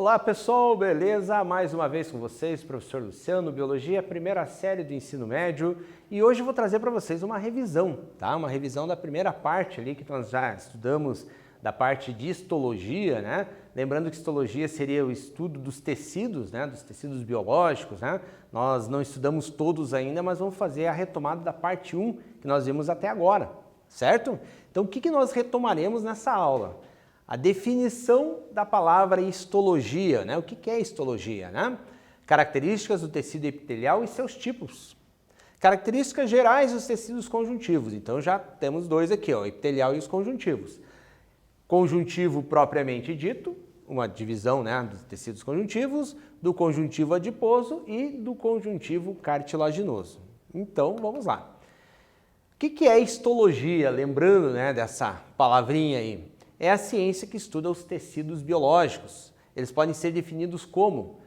Olá pessoal, beleza? Mais uma vez com vocês, professor Luciano, Biologia, primeira série do ensino médio, e hoje eu vou trazer para vocês uma revisão, tá? Uma revisão da primeira parte ali que nós já estudamos, da parte de histologia, né? Lembrando que histologia seria o estudo dos tecidos, né? Dos tecidos biológicos, né? Nós não estudamos todos ainda, mas vamos fazer a retomada da parte 1 que nós vimos até agora, certo? Então o que nós retomaremos nessa aula? A definição da palavra histologia, né? O que é histologia, né? Características do tecido epitelial e seus tipos. Características gerais dos tecidos conjuntivos. Então já temos dois aqui, ó, o epitelial e os conjuntivos. Conjuntivo propriamente dito, uma divisão, né, dos tecidos conjuntivos, do conjuntivo adiposo e do conjuntivo cartilaginoso. Então vamos lá. O que é histologia? Lembrando, né, dessa palavrinha aí. É a ciência que estuda os tecidos biológicos. Eles podem ser definidos como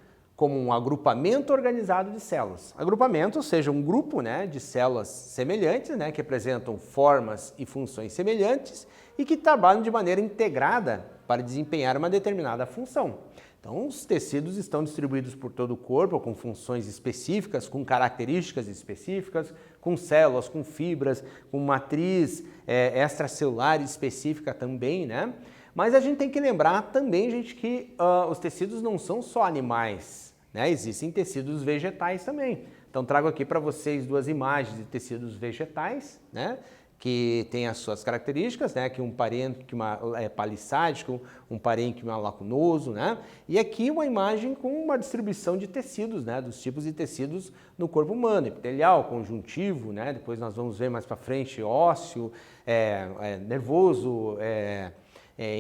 um agrupamento organizado de células. Agrupamento, ou seja, um grupo, né, de células semelhantes, né, que apresentam formas e funções semelhantes e que trabalham de maneira integrada para desempenhar uma determinada função. Então, os tecidos estão distribuídos por todo o corpo, com funções específicas, com características específicas, com células, com fibras, com matriz extracelular específica também, né? Mas a gente tem que lembrar também, gente, que os tecidos não são só animais, né? Existem tecidos vegetais também. Então, trago aqui para vocês duas imagens de tecidos vegetais, né? Que tem as suas características, né? Que um parênquima é palissádico, um parênquima lacunoso, né? E aqui uma imagem com uma distribuição de tecidos, né? Dos tipos de tecidos no corpo humano, epitelial, conjuntivo, né? Depois nós vamos ver mais para frente ósseo, nervoso,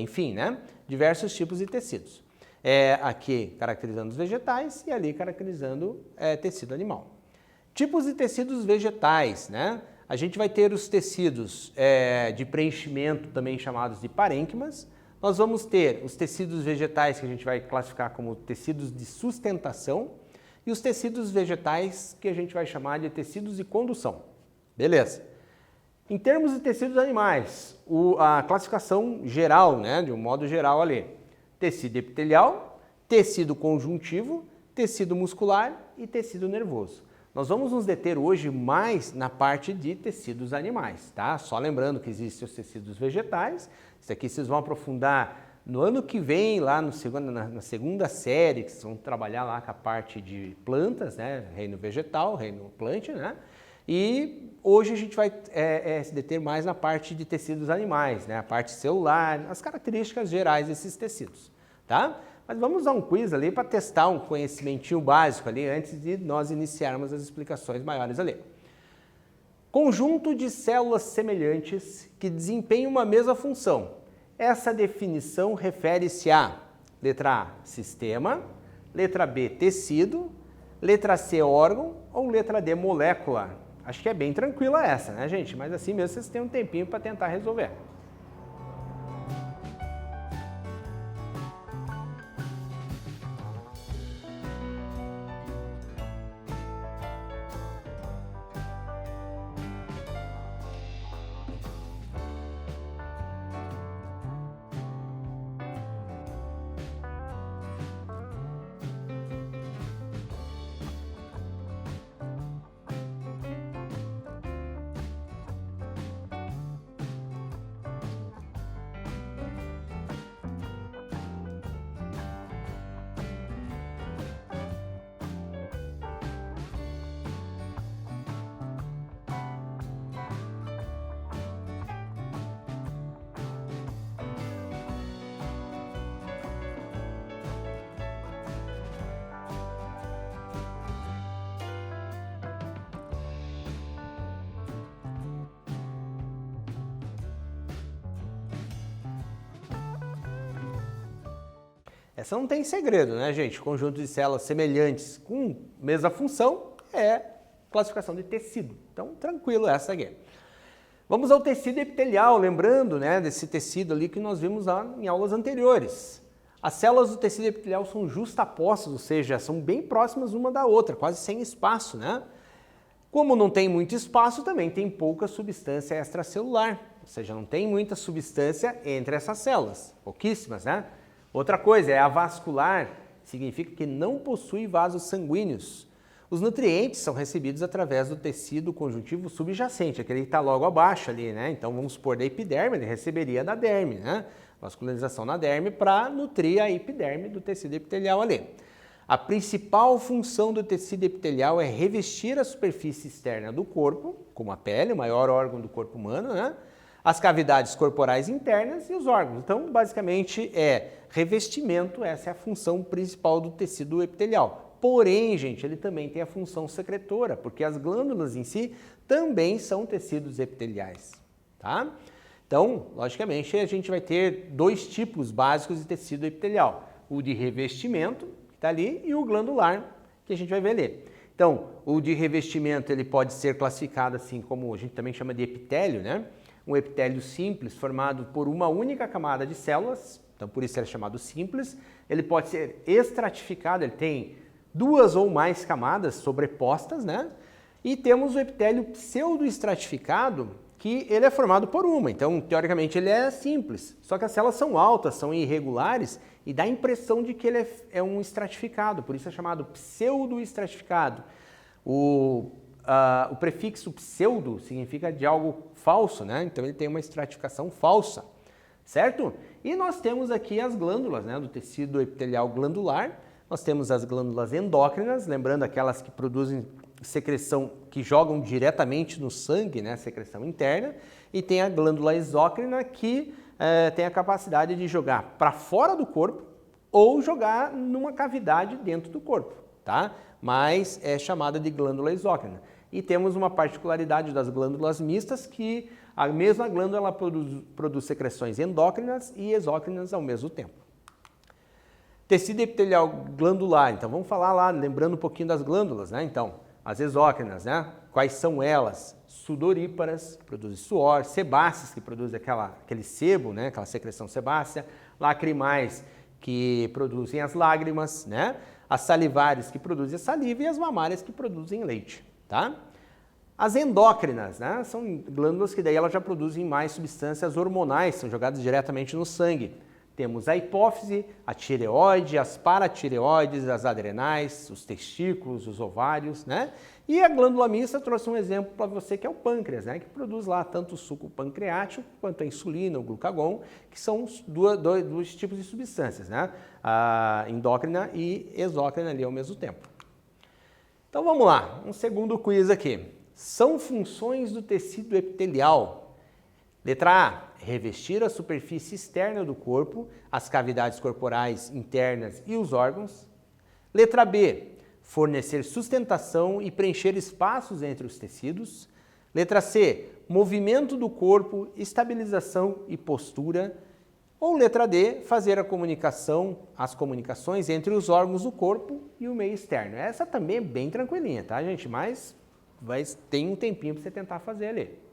enfim, né? Diversos tipos de tecidos. Aqui caracterizando os vegetais e ali caracterizando tecido animal. Tipos de tecidos vegetais, né? A gente vai ter os tecidos de preenchimento, também chamados de parênquimas. Nós vamos ter os tecidos vegetais, que a gente vai classificar como tecidos de sustentação, e os tecidos vegetais, que a gente vai chamar de tecidos de condução. Beleza? Em termos de tecidos animais, a classificação geral, né, de um modo geral ali, tecido epitelial, tecido conjuntivo, tecido muscular e tecido nervoso. Nós vamos nos deter hoje mais na parte de tecidos animais, tá? Só lembrando que existem os tecidos vegetais, isso aqui vocês vão aprofundar no ano que vem, lá no na segunda série, que vocês vão trabalhar lá com a parte de plantas, né? Reino vegetal, reino plant, né? E hoje a gente vai se deter mais na parte de tecidos animais, né? A parte celular, as características gerais desses tecidos, tá? Mas vamos dar um quiz ali para testar um conhecimentinho básico ali antes de nós iniciarmos as explicações maiores ali. Conjunto de células semelhantes que desempenham uma mesma função. Essa definição refere-se a letra A, sistema, letra B, tecido, letra C, órgão ou letra D, molécula. Acho que é bem tranquila essa, né, gente? Mas assim mesmo vocês têm um tempinho para tentar resolver. Essa não tem segredo, né, gente? Conjunto de células semelhantes com mesma função é classificação de tecido. Então, tranquilo essa aqui. Vamos ao tecido epitelial, lembrando, né, desse tecido ali que nós vimos lá em aulas anteriores. As células do tecido epitelial são justapostas, ou seja, são bem próximas uma da outra, quase sem espaço, né? Como não tem muito espaço, também tem pouca substância extracelular, ou seja, não tem muita substância entre essas células, pouquíssimas, né? Outra coisa é a vascular significa que não possui vasos sanguíneos. Os nutrientes são recebidos através do tecido conjuntivo subjacente, aquele que está logo abaixo ali, né? Então vamos supor da epiderme, ele receberia da derme, né? Vascularização na derme para nutrir a epiderme do tecido epitelial ali. A principal função do tecido epitelial é revestir a superfície externa do corpo, como a pele, o maior órgão do corpo humano, né? As cavidades corporais internas e os órgãos. Então, basicamente, é revestimento, essa é a função principal do tecido epitelial. Porém, gente, ele também tem a função secretora, porque as glândulas em si também são tecidos epiteliais, tá? Então, logicamente, a gente vai ter dois tipos básicos de tecido epitelial. O de revestimento, que está ali, e o glandular, que a gente vai ver ali. Então, o de revestimento, ele pode ser classificado assim como a gente também chama de epitélio, né? Um epitélio simples, formado por uma única camada de células, então por isso ele é chamado simples. Ele pode ser estratificado, ele tem duas ou mais camadas sobrepostas, né? E temos o epitélio pseudoestratificado, que ele é formado por uma, então teoricamente ele é simples, só que as células são altas, são irregulares e dá a impressão de que ele é um estratificado, por isso é chamado pseudoestratificado. O prefixo pseudo significa de algo falso, né? Então ele tem uma estratificação falsa, certo? E nós temos aqui as glândulas, né, do tecido epitelial glandular. Nós temos as glândulas endócrinas, lembrando aquelas que produzem secreção, que jogam diretamente no sangue, né, secreção interna, e tem a glândula exócrina que tem a capacidade de jogar para fora do corpo ou jogar numa cavidade dentro do corpo, tá? Mas é chamada de glândula exócrina. E temos uma particularidade das glândulas mistas, que a mesma glândula ela produz secreções endócrinas e exócrinas ao mesmo tempo. Tecido epitelial glandular, então vamos falar lá, lembrando um pouquinho das glândulas, né? Então, as exócrinas, né? Quais são elas? Sudoríparas, que produzem suor, sebáceas, que produzem aquele sebo, né? Aquela secreção sebácea, lacrimais, que produzem as lágrimas, né? As salivares, que produzem a saliva, e as mamárias, que produzem leite, tá? As endócrinas, né? São glândulas que daí elas já produzem mais substâncias hormonais, são jogadas diretamente no sangue. Temos a hipófise, a tireoide, as paratireoides, as adrenais, os testículos, os ovários, né? E a glândula mista, trouxe um exemplo para você, que é o pâncreas, né? Que produz lá tanto o suco pancreático quanto a insulina, o glucagon, que são dois tipos de substâncias, né? A endócrina e exócrina ali ao mesmo tempo. Então vamos lá, um segundo quiz aqui. São funções do tecido epitelial. Letra A, revestir a superfície externa do corpo, as cavidades corporais internas e os órgãos. Letra B, fornecer sustentação e preencher espaços entre os tecidos. Letra C, movimento do corpo, estabilização e postura. Ou letra D, fazer as comunicações entre os órgãos do corpo e o meio externo. Essa também é bem tranquilinha, tá, gente? Mas tem um tempinho para você tentar fazer ali.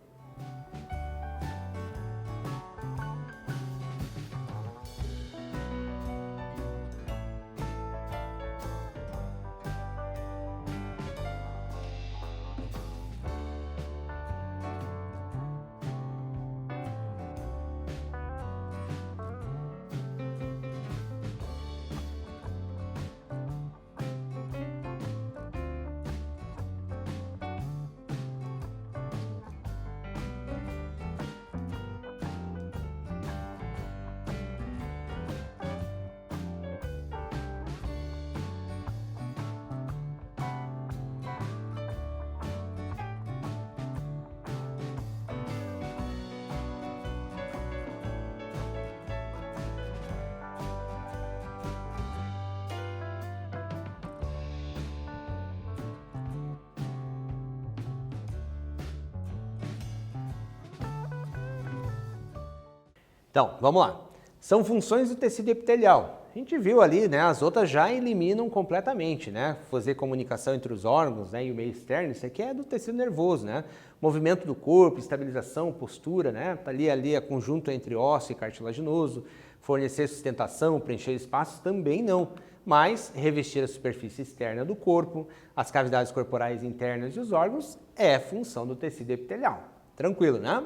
Então, vamos lá. São funções do tecido epitelial. A gente viu ali, né, as outras já eliminam completamente, né? Fazer comunicação entre os órgãos, né, e o meio externo, isso aqui é do tecido nervoso, né? Movimento do corpo, estabilização, postura, né? Ali é conjunto entre ósseo e cartilaginoso. Fornecer sustentação, preencher espaços, também não. Mas revestir a superfície externa do corpo, as cavidades corporais internas e os órgãos é função do tecido epitelial. Tranquilo, né?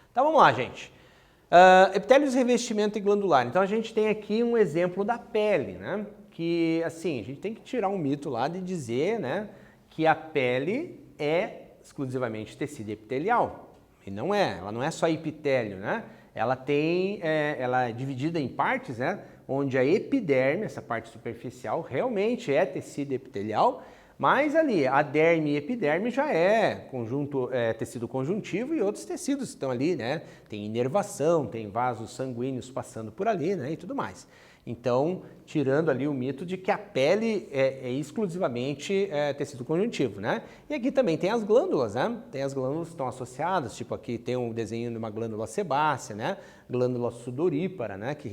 Então vamos lá, gente. Epitélios, revestimento e glandular. Então a gente tem aqui um exemplo da pele, né? que, assim, a gente tem que tirar um mito lá de dizer, né, que a pele é exclusivamente tecido epitelial. E não é, ela não é só epitélio, né? Ela ela é dividida em partes, né, onde a epiderme, essa parte superficial, realmente é tecido epitelial, mas ali a derme e epiderme já é tecido conjuntivo e outros tecidos estão ali, né? Tem inervação, tem vasos sanguíneos passando por ali, né? E tudo mais. Então, tirando ali o mito de que a pele é exclusivamente tecido conjuntivo, né? E aqui também tem as glândulas, né? Tem as glândulas que estão associadas, tipo aqui tem um desenho de uma glândula sebácea, né? Glândula sudorípara, né? Que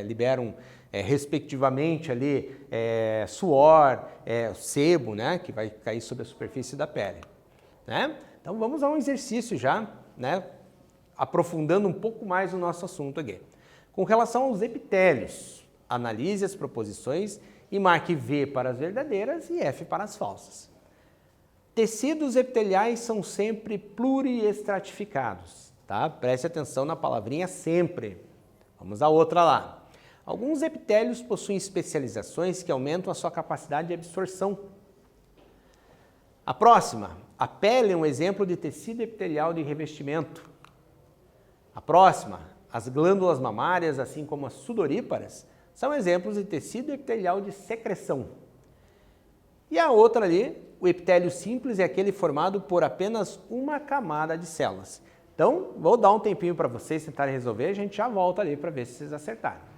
liberam respectivamente ali suor, sebo, né? Que vai cair sobre a superfície da pele, né? Então vamos a um exercício já, né? Aprofundando um pouco mais o nosso assunto aqui. Com relação aos epitélios, analise as proposições e marque V para as verdadeiras e F para as falsas. Tecidos epiteliais são sempre pluriestratificados, tá? Preste atenção na palavrinha sempre. Vamos a outra lá. Alguns epitélios possuem especializações que aumentam a sua capacidade de absorção. A próxima, a pele é um exemplo de tecido epitelial de revestimento. A próxima, as glândulas mamárias, assim como as sudoríparas, são exemplos de tecido epitelial de secreção. E a outra ali, o epitélio simples é aquele formado por apenas uma camada de células. Então, vou dar um tempinho para vocês tentarem resolver, a gente já volta ali para ver se vocês acertaram.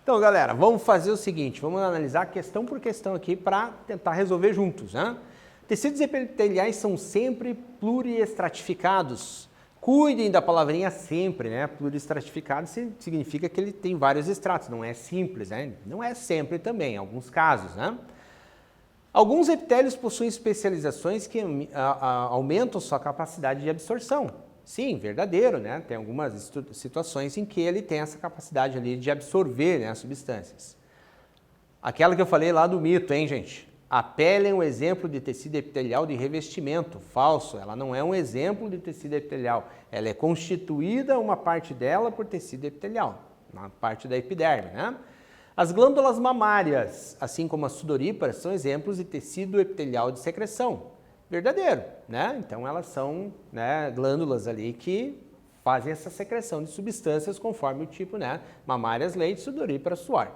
Então, galera, vamos fazer o seguinte, vamos analisar questão por questão aqui para tentar resolver juntos, né? Tecidos epiteliais são sempre pluriestratificados. Cuidem da palavrinha sempre, né? Pluriestratificado significa que ele tem vários estratos, não é simples, né? Não é sempre também, em alguns casos, né? Alguns epitélios possuem especializações que aumentam sua capacidade de absorção. Sim, verdadeiro, né? Tem algumas situações em que ele tem essa capacidade ali de absorver, né, as substâncias. Aquela que eu falei lá do mito, hein, gente? A pele é um exemplo de tecido epitelial de revestimento. Falso, ela não é um exemplo de tecido epitelial. Ela é constituída, uma parte dela, por tecido epitelial, uma parte da epiderme, né? As glândulas mamárias, assim como as sudoríparas, são exemplos de tecido epitelial de secreção. Verdadeiro, né? Então elas são, né, glândulas ali que fazem essa secreção de substâncias conforme o tipo, né? Mamárias, leite, sudoríparas, suor.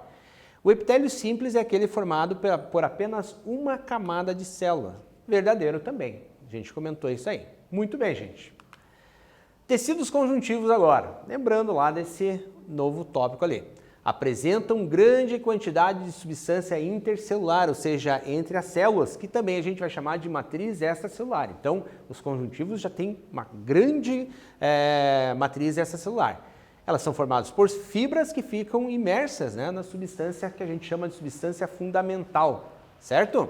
O epitélio simples é aquele formado por apenas uma camada de célula. Verdadeiro também. A gente comentou isso aí. Muito bem, gente. Tecidos conjuntivos agora. Lembrando lá desse novo tópico ali. Apresentam grande quantidade de substância intercelular, ou seja, entre as células, que também a gente vai chamar de matriz extracelular. Então, os conjuntivos já têm uma grande matriz extracelular. Elas são formadas por fibras que ficam imersas, né, na substância que a gente chama de substância fundamental, certo?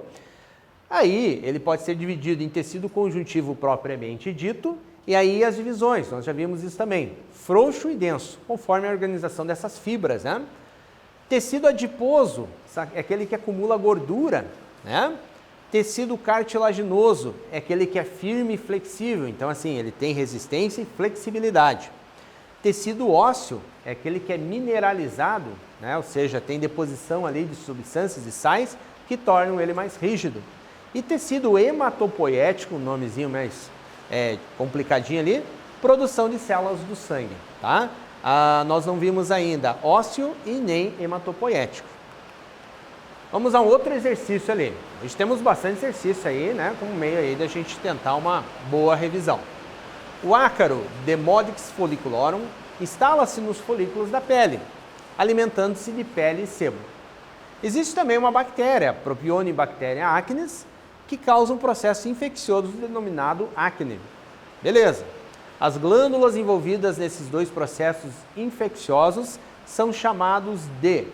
Aí, ele pode ser dividido em tecido conjuntivo propriamente dito, e aí as divisões, nós já vimos isso também, frouxo e denso, conforme a organização dessas fibras, né? Tecido adiposo, é aquele que acumula gordura, né? Tecido cartilaginoso, é aquele que é firme e flexível, então assim, ele tem resistência e flexibilidade. Tecido ósseo é aquele que é mineralizado, né? Ou seja, tem deposição ali de substâncias e sais que tornam ele mais rígido. E tecido hematopoético, um nomezinho mais complicadinho ali, produção de células do sangue, tá? Nós não vimos ainda ósseo e nem hematopoético. Vamos a um outro exercício ali. Hoje temos bastante exercício aí, né? Como meio aí da gente tentar uma boa revisão. O ácaro, Demodix folliculorum, instala-se nos folículos da pele, alimentando-se de pele e sebo. Existe também uma bactéria, Propionibacteria acnes, que causa um processo infeccioso denominado acne. Beleza. As glândulas envolvidas nesses dois processos infecciosos são chamados de,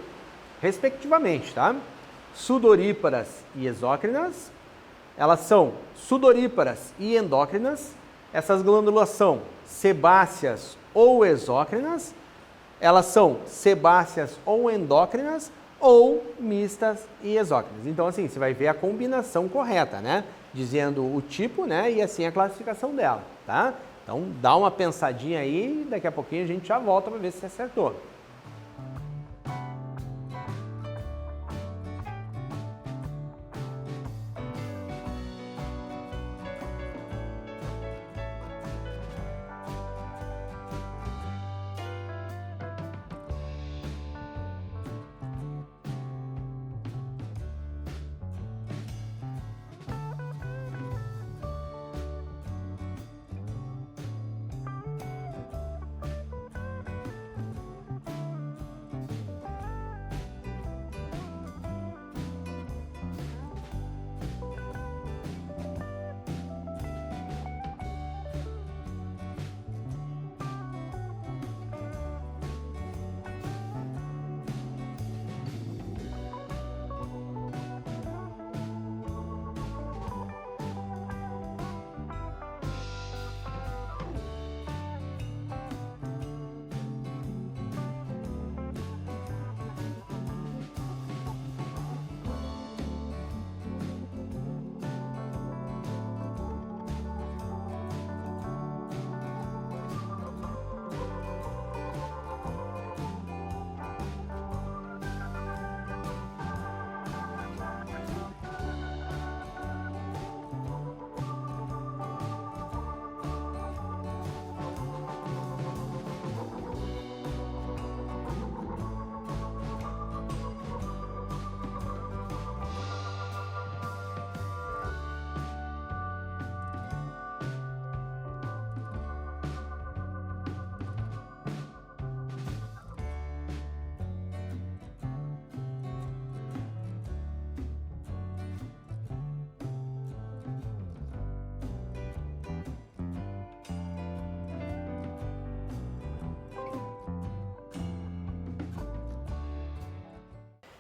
respectivamente, tá? Sudoríparas e exócrinas. Elas são sudoríparas e endócrinas. Essas glândulas são sebáceas ou exócrinas. Elas são sebáceas ou endócrinas ou mistas e exócrinas. Então, assim, você vai ver a combinação correta, né? Dizendo o tipo, né? E assim a classificação dela, tá? Então, dá uma pensadinha aí e daqui a pouquinho a gente já volta para ver se você acertou.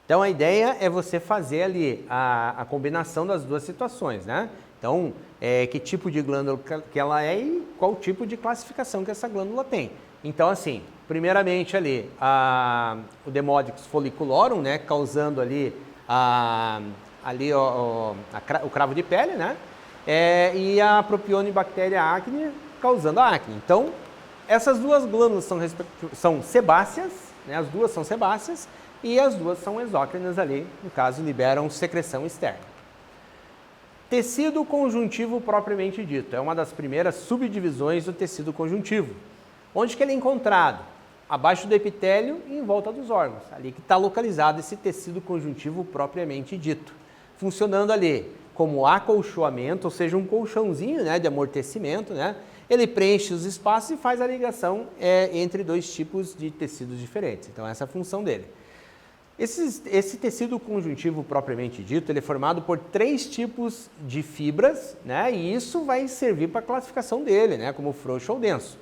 Então a ideia é você fazer ali a combinação das duas situações, né? Então, que tipo de glândula que ela é e qual tipo de classificação que essa glândula tem. Então, assim, primeiramente ali, o Demodex folliculorum, né, causando ali, o cravo de pele, né, e a Propionibacteria acne causando a acne. Então, essas duas glândulas são sebáceas, né, as duas são sebáceas e as duas são exócrinas ali, no caso, liberam secreção externa. Tecido conjuntivo propriamente dito, é uma das primeiras subdivisões do tecido conjuntivo. Onde que ele é encontrado? Abaixo do epitélio e em volta dos órgãos, ali que está localizado esse tecido conjuntivo propriamente dito, funcionando ali como acolchoamento, ou seja, um colchãozinho, né, de amortecimento, né? Ele preenche os espaços e faz a ligação entre dois tipos de tecidos diferentes. Então essa é a função dele. Esse tecido conjuntivo propriamente dito, ele é formado por 3 tipos de fibras, né? E isso vai servir para a classificação dele, né? Como frouxo ou denso.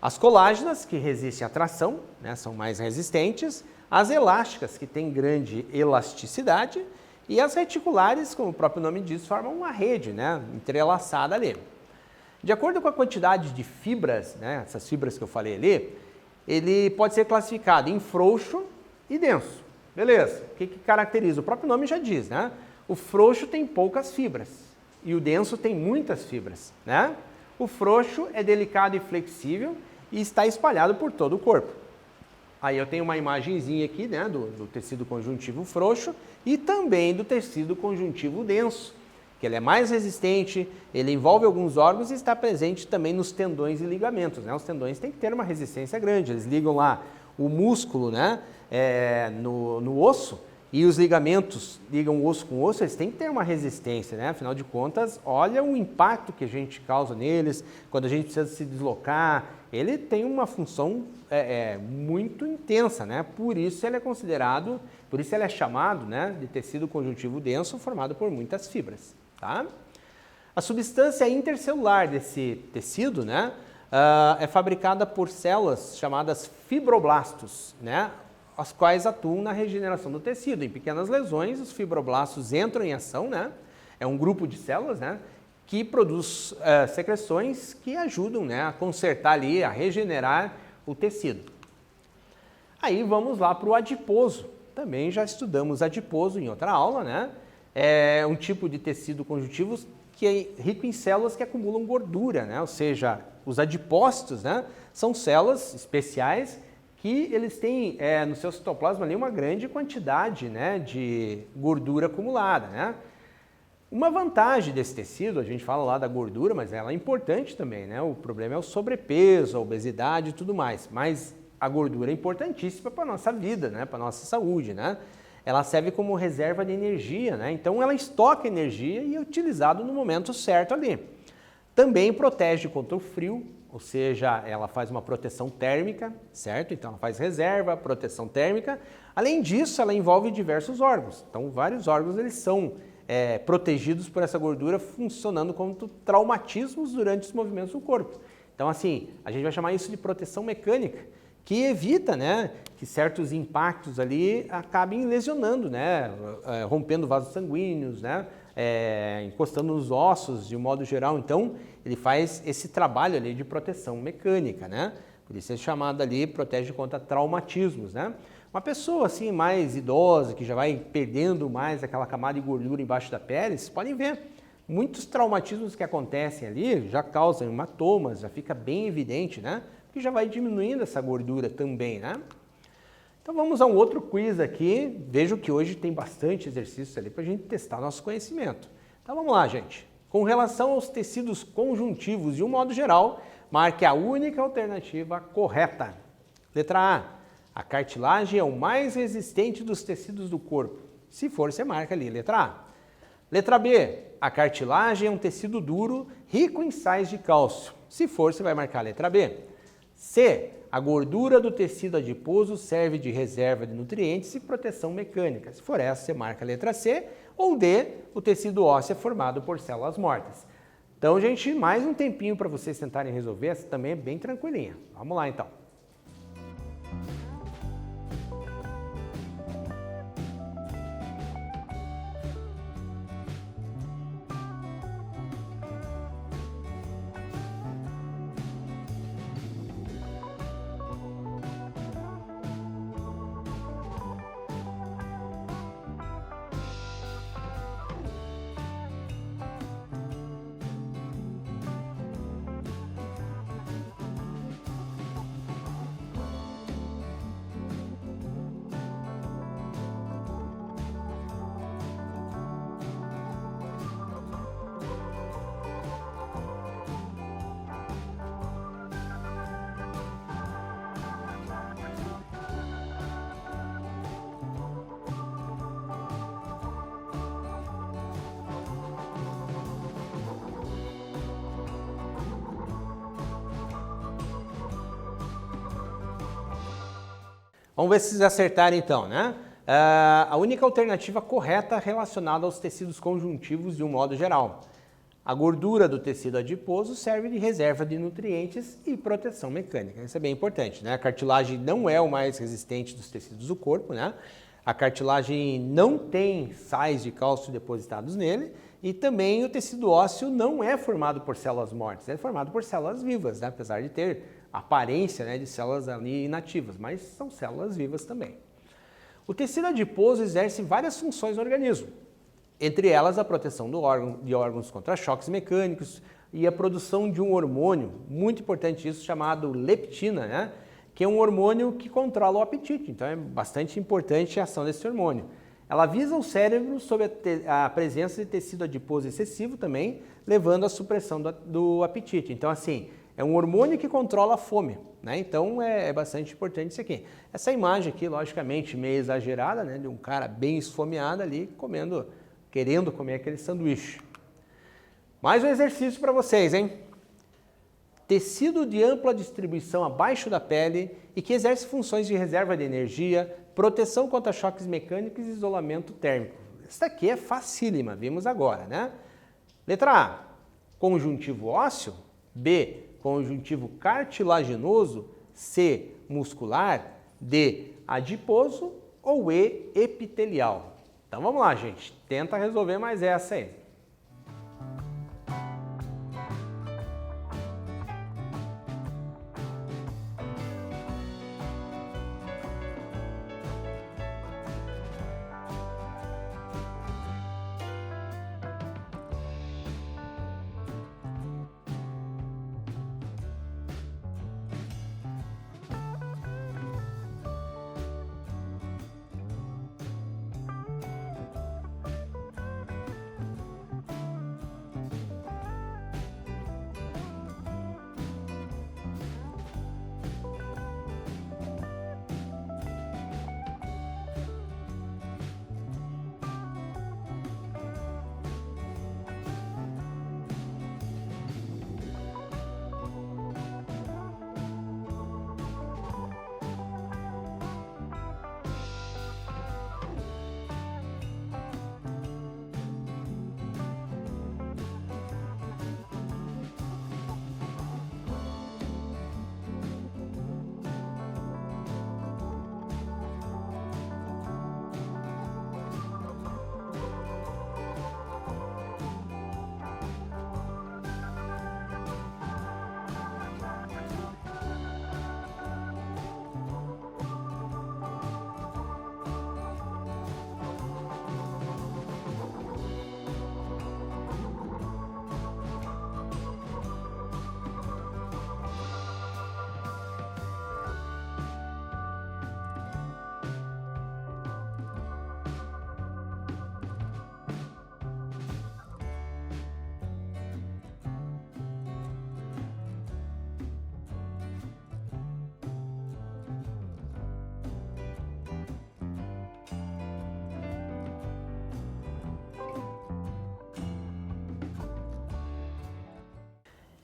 As colágenas, que resistem à tração, né? São mais resistentes. As elásticas, que têm grande elasticidade. E as reticulares, como o próprio nome diz, formam uma rede, né? Entrelaçada ali. De acordo com a quantidade de fibras, né? Essas fibras que eu falei ali, ele pode ser classificado em frouxo e denso. Beleza, o que caracteriza? O próprio nome já diz, né? O frouxo tem poucas fibras e o denso tem muitas fibras, né? O frouxo é delicado e flexível e está espalhado por todo o corpo. Aí eu tenho uma imagenzinha aqui, né, do tecido conjuntivo frouxo e também do tecido conjuntivo denso, que ele é mais resistente, ele envolve alguns órgãos e está presente também nos tendões e ligamentos, né? Os tendões têm que ter uma resistência grande, eles ligam lá o músculo, né, no osso, e os ligamentos ligam osso com osso, eles têm que ter uma resistência, né? Afinal de contas, olha o impacto que a gente causa neles, quando a gente precisa se deslocar, ele tem uma função muito intensa, né? Por isso ele é considerado, por isso ele é chamado, né, de tecido conjuntivo denso, formado por muitas fibras, tá? A substância intercelular desse tecido, né, é fabricada por células chamadas fibroblastos, né, as quais atuam na regeneração do tecido. Em pequenas lesões, os fibroblastos entram em ação, né, é um grupo de células, né, que produz secreções que ajudam, né, a consertar ali, a regenerar o tecido. Aí vamos lá para o adiposo. Também já estudamos adiposo em outra aula, né, é um tipo de tecido conjuntivo que é rico em células que acumulam gordura, né, ou seja, os adipócitos, né, são células especiais que eles têm no seu citoplasma ali uma grande quantidade, né, de gordura acumulada, né. Uma vantagem desse tecido, a gente fala lá da gordura, mas ela é importante também, né, o problema é o sobrepeso, a obesidade e tudo mais, mas a gordura é importantíssima para a nossa vida, né, para a nossa saúde, né. Ela serve como reserva de energia, né, então ela estoca energia e é utilizado no momento certo ali. Também protege contra o frio, ou seja, ela faz uma proteção térmica, certo? Então ela faz reserva, proteção térmica. Além disso, ela envolve diversos órgãos. Então vários órgãos eles são protegidos por essa gordura, funcionando como traumatismos durante os movimentos do corpo. Então assim, a gente vai chamar isso de proteção mecânica, que evita, né, que certos impactos ali acabem lesionando, né, rompendo vasos sanguíneos, né, encostando nos ossos de um modo geral. Então, ele faz esse trabalho ali de proteção mecânica, né? Por isso é chamado ali, protege contra traumatismos, né? Uma pessoa assim mais idosa, que já vai perdendo mais aquela camada de gordura embaixo da pele, vocês podem ver, muitos traumatismos que acontecem ali já causam hematomas, já fica bem evidente, né? Que já vai diminuindo essa gordura também, né? Então vamos a um outro quiz aqui. Vejo que hoje tem bastante exercício ali para a gente testar nosso conhecimento. Então vamos lá, gente. Com relação aos tecidos conjuntivos, de um modo geral, marque a única alternativa correta. Letra A cartilagem é o mais resistente dos tecidos do corpo. Se for, você marca ali, letra A. Letra B, a cartilagem é um tecido duro, rico em sais de cálcio. Se for, você vai marcar a letra B. C, a gordura do tecido adiposo serve de reserva de nutrientes e proteção mecânica. Se for essa, você marca a letra C. Ou D, o tecido ósseo é formado por células mortas. Então, gente, mais um tempinho para vocês tentarem resolver. Essa também é bem tranquilinha. Vamos lá, então. Vamos ver se vocês acertaram então, né? A única alternativa correta relacionada aos tecidos conjuntivos de um modo geral. A gordura do tecido adiposo serve de reserva de nutrientes e proteção mecânica. Isso é bem importante, né? A cartilagem não é o mais resistente dos tecidos do corpo, né? A cartilagem não tem sais de cálcio depositados nele e também o tecido ósseo não é formado por células mortas, é formado por células vivas, né? Apesar de ter aparência, né, de células ali inativas, mas são células vivas também. O tecido adiposo exerce várias funções no organismo, entre elas a proteção de órgãos contra choques mecânicos e a produção de um hormônio, muito importante isso, chamado leptina, né? Que é um hormônio que controla o apetite, então é bastante importante a ação desse hormônio. Ela avisa o cérebro sobre a presença de tecido adiposo excessivo também, levando à supressão do apetite. Então, assim, é um hormônio que controla a fome, né? Então é bastante importante isso aqui. Essa imagem aqui, logicamente, meio exagerada, né? De um cara bem esfomeado ali, querendo comer aquele sanduíche. Mais um exercício para vocês, hein? Tecido de ampla distribuição abaixo da pele e que exerce funções de reserva de energia, proteção contra choques mecânicos e isolamento térmico. Essa aqui é facílima, vimos agora, né? Letra A, conjuntivo ósseo. B, conjuntivo cartilaginoso. C, muscular. D, adiposo. Ou E, epitelial. Então vamos lá, gente. Tenta resolver mais essa aí.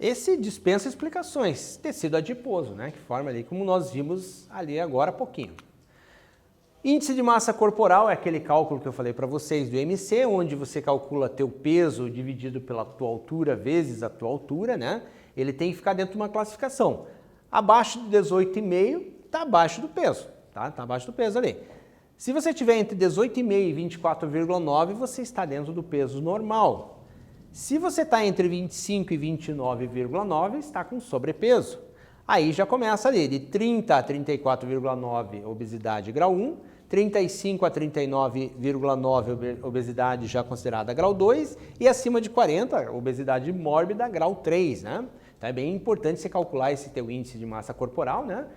Esse dispensa explicações, tecido adiposo, né, que forma ali como nós vimos ali agora há pouquinho. Índice de massa corporal é aquele cálculo que eu falei para vocês do IMC, onde você calcula teu peso dividido pela tua altura vezes a tua altura, né? Ele tem que ficar dentro de uma classificação. Abaixo de 18,5 está abaixo do peso, tá? Está abaixo do peso ali. Se você tiver entre 18,5 e 24,9, você está dentro do peso normal. Se você está entre 25 e 29,9, está com sobrepeso. Aí já começa ali, de 30 a 34,9, obesidade grau 1, 35 a 39,9, obesidade já considerada grau 2, e acima de 40, obesidade mórbida, grau 3, né? Então é bem importante você calcular esse teu índice de massa corporal, né?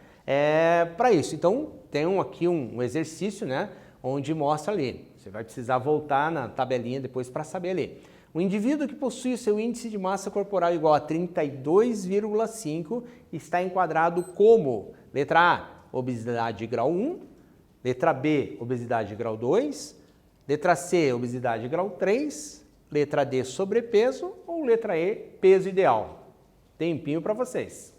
Para isso. Então tem aqui um exercício, né? Onde mostra ali. Você vai precisar voltar na tabelinha depois para saber ali. O indivíduo que possui seu índice de massa corporal igual a 32,5 está enquadrado como letra A, obesidade grau 1, letra B, obesidade grau 2, letra C, obesidade grau 3, letra D, sobrepeso ou letra E, peso ideal. Tempinho para vocês.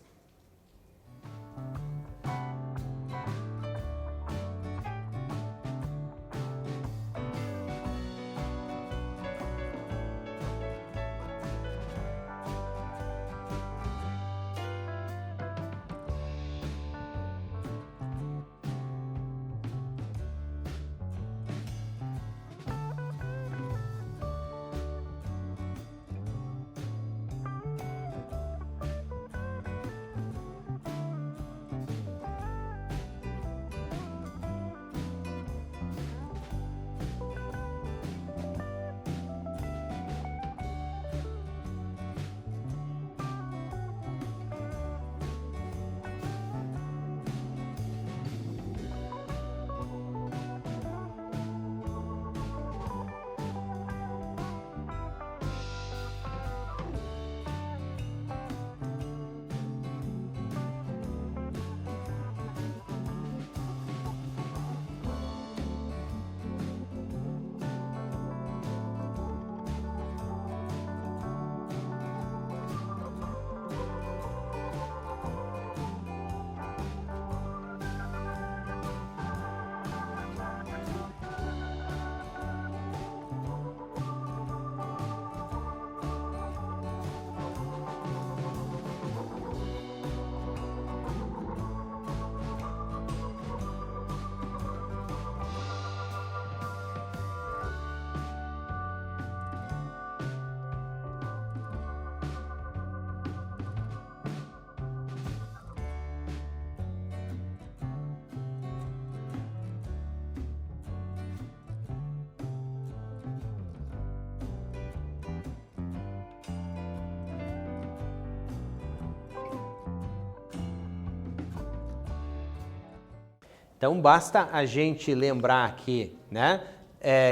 Então, basta a gente lembrar aqui, né,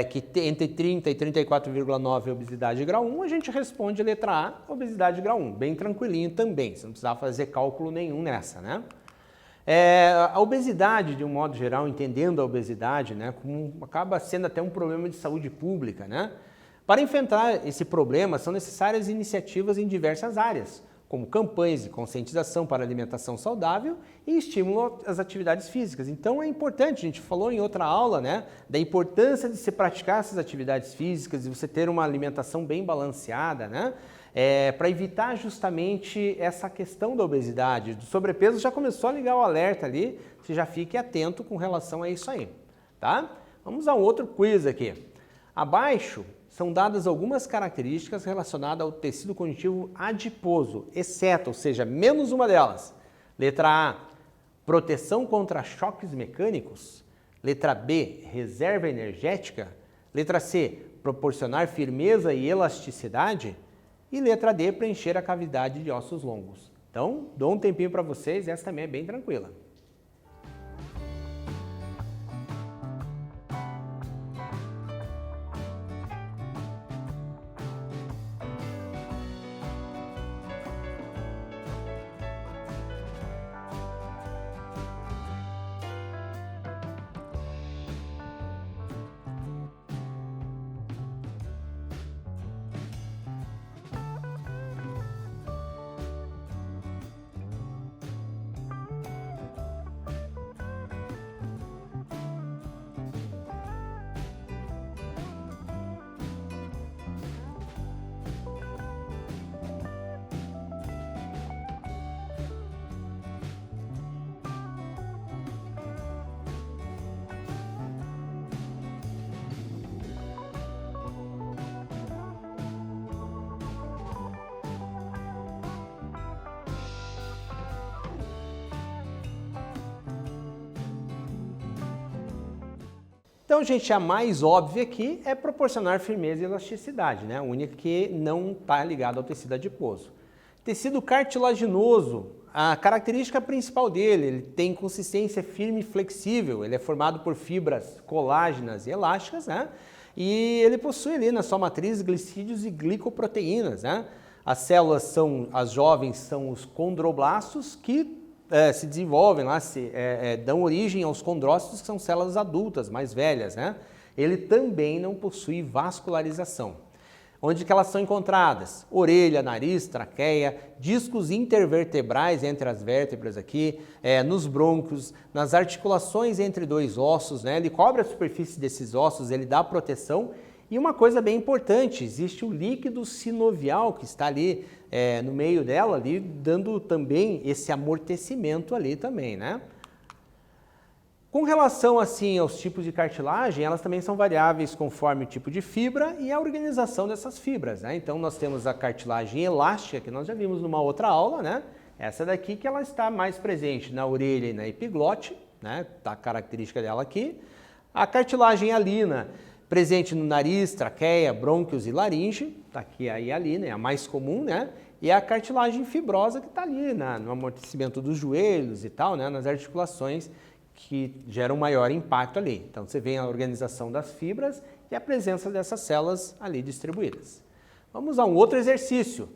que entre 30 e 34,9 é obesidade grau 1, a gente responde letra A, obesidade grau 1. Bem tranquilinho também, você não precisava fazer cálculo nenhum nessa, né? A obesidade, de um modo geral, entendendo a obesidade, né, acaba sendo até um problema de saúde pública, né? Para enfrentar esse problema, são necessárias iniciativas em diversas áreas, como campanhas de conscientização para alimentação saudável e estímulo às atividades físicas. Então é importante, a gente falou em outra aula, né, da importância de se praticar essas atividades físicas e você ter uma alimentação bem balanceada, né, para evitar justamente essa questão da obesidade. Do sobrepeso já começou a ligar o alerta ali, você já fique atento com relação a isso aí, tá? Vamos a um outro quiz aqui. Abaixo são dadas algumas características relacionadas ao tecido conjuntivo adiposo, exceto, ou seja, menos uma delas. Letra A, proteção contra choques mecânicos. Letra B, reserva energética. Letra C, proporcionar firmeza e elasticidade. E letra D, preencher a cavidade de ossos longos. Então, dou um tempinho para vocês, essa também é bem tranquila. Então, gente, a mais óbvia aqui é proporcionar firmeza e elasticidade, né? A única que não está ligada ao tecido adiposo. Tecido cartilaginoso, a característica principal dele, ele tem consistência firme e flexível, ele é formado por fibras colágenas e elásticas, né? E ele possui ali na sua matriz glicídios e glicoproteínas, né? As jovens são os condroblastos que se desenvolvem lá, dão origem aos condrócitos, que são células adultas, mais velhas, né? Ele também não possui vascularização. Onde que elas são encontradas? Orelha, nariz, traqueia, discos intervertebrais entre as vértebras aqui, nos brônquios, nas articulações entre dois ossos, né? Ele cobre a superfície desses ossos, ele dá proteção. E uma coisa bem importante, existe o líquido sinovial que está ali no meio dela, ali, dando também esse amortecimento ali também, né? Com relação assim aos tipos de cartilagem, elas também são variáveis conforme o tipo de fibra e a organização dessas fibras, né? Então nós temos a cartilagem elástica, que nós já vimos numa outra aula, né? Essa daqui que ela está mais presente na orelha e na epiglote, né? Tá a característica dela aqui. A cartilagem hialina, presente no nariz, traqueia, brônquios e laringe, está aqui a hialina, é a mais comum, né? E a cartilagem fibrosa que está ali no amortecimento dos joelhos e tal, né? Nas articulações que geram maior impacto ali. Então você vê a organização das fibras e a presença dessas células ali distribuídas. Vamos a um outro exercício.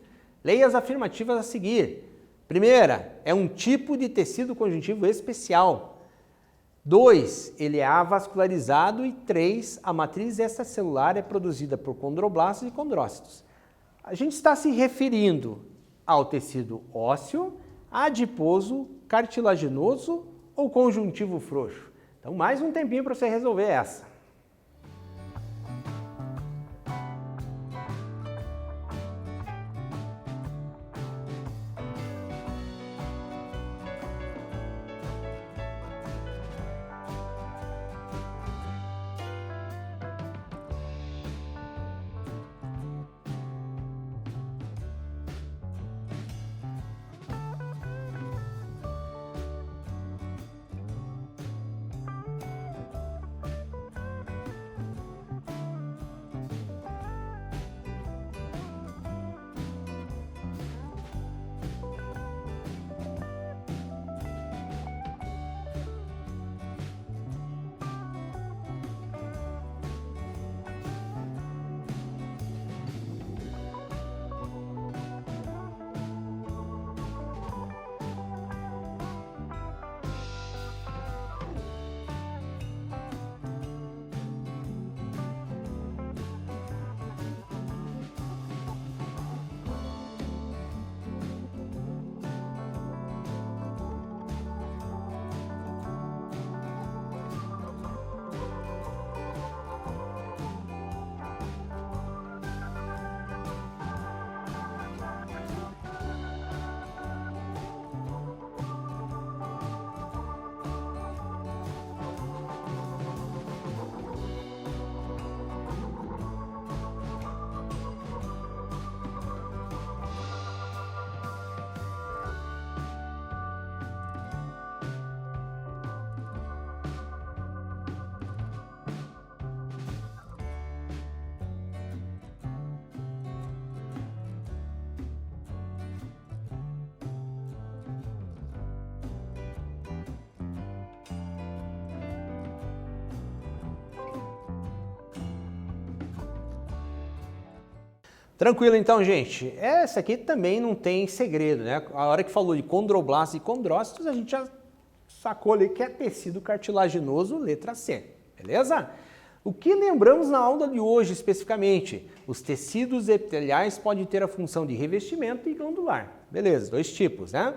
Leia as afirmativas a seguir. Primeira, é um tipo de tecido conjuntivo especial. 2, ele é avascularizado. E 3, a matriz extracelular é produzida por condroblastos e condrócitos. A gente está se referindo ao tecido ósseo, adiposo, cartilaginoso ou conjuntivo frouxo. Então, mais um tempinho para você resolver essa. Tranquilo então, gente. Essa aqui também não tem segredo, né? A hora que falou de condroblastos e condrócitos, a gente já sacou ali que é tecido cartilaginoso, letra C, beleza? O que lembramos na aula de hoje especificamente? Os tecidos epiteliais podem ter a função de revestimento e glandular. Beleza, dois tipos, né?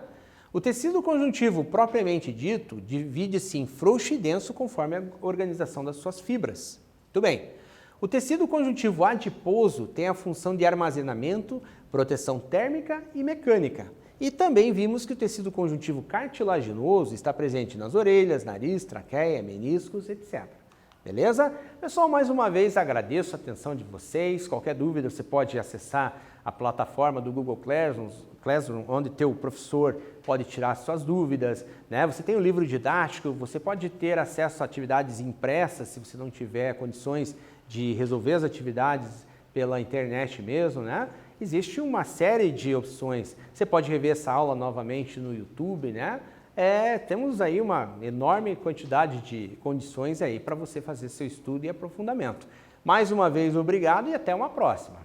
O tecido conjuntivo propriamente dito divide-se em frouxo e denso conforme a organização das suas fibras. Muito bem. O tecido conjuntivo adiposo tem a função de armazenamento, proteção térmica e mecânica. E também vimos que o tecido conjuntivo cartilaginoso está presente nas orelhas, nariz, traqueia, meniscos, etc. Beleza? Pessoal, mais uma vez agradeço a atenção de vocês. Qualquer dúvida você pode acessar a plataforma do Google Classroom, onde teu professor pode tirar suas dúvidas, né? Você tem o livro didático, você pode ter acesso a atividades impressas se você não tiver condições de resolver as atividades pela internet mesmo, né? Existe uma série de opções. Você pode rever essa aula novamente no YouTube, né? Temos aí uma enorme quantidade de condições aí para você fazer seu estudo e aprofundamento. Mais uma vez, obrigado e até uma próxima.